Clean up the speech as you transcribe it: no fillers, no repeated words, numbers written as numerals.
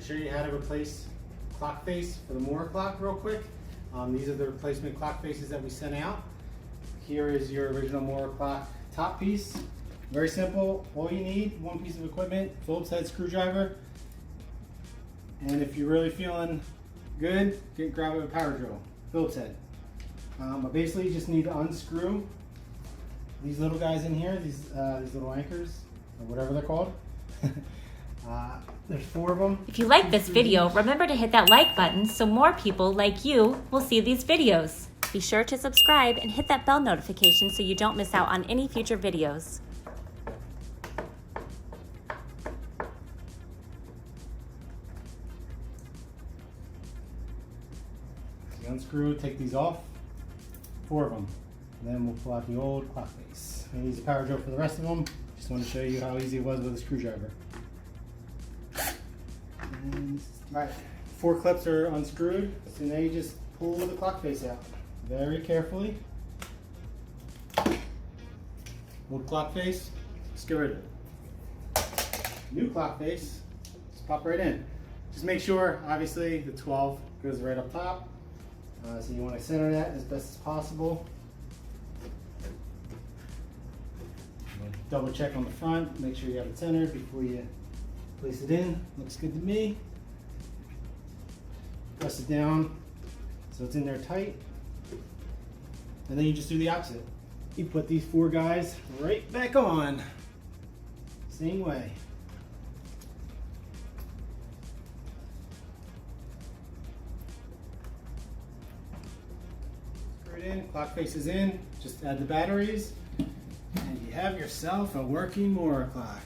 show you how to replace clock face for the Mora clock real quick. These are the replacement clock faces that we sent out. Here is your original Mora clock top piece. Very simple. All you need, one piece of equipment, Phillips head screwdriver, and if you're really feeling good, grab a power drill, Phillips head. But basically, you just need to unscrew these little guys in here, these little anchors, or whatever they're called. There's 4 of them. If you like this video, remember to hit that like button so more people like you will see these videos. Be sure to subscribe and hit that bell notification so you don't miss out on any future videos. So you unscrew, take these off, 4 of them. And then we'll pull out the old clock face. I'm going to use a power drill for the rest of them. Just want to show you how easy it was with a screwdriver. Alright, 4 clips are unscrewed, so now you just pull the clock face out very carefully. Old clock face, just get rid of it. New clock face, just pop right in. Just make sure, obviously, the 12 goes right up top. So you want to center that as best as possible. Double check on the front, make sure you have it centered before you place it in. Looks good to me. Press it down so it's in there tight. And then you just do the opposite. You put these 4 guys right back on. Same way. Screw it in, clock face is in. Just add the batteries. And you have yourself a working Mora clock.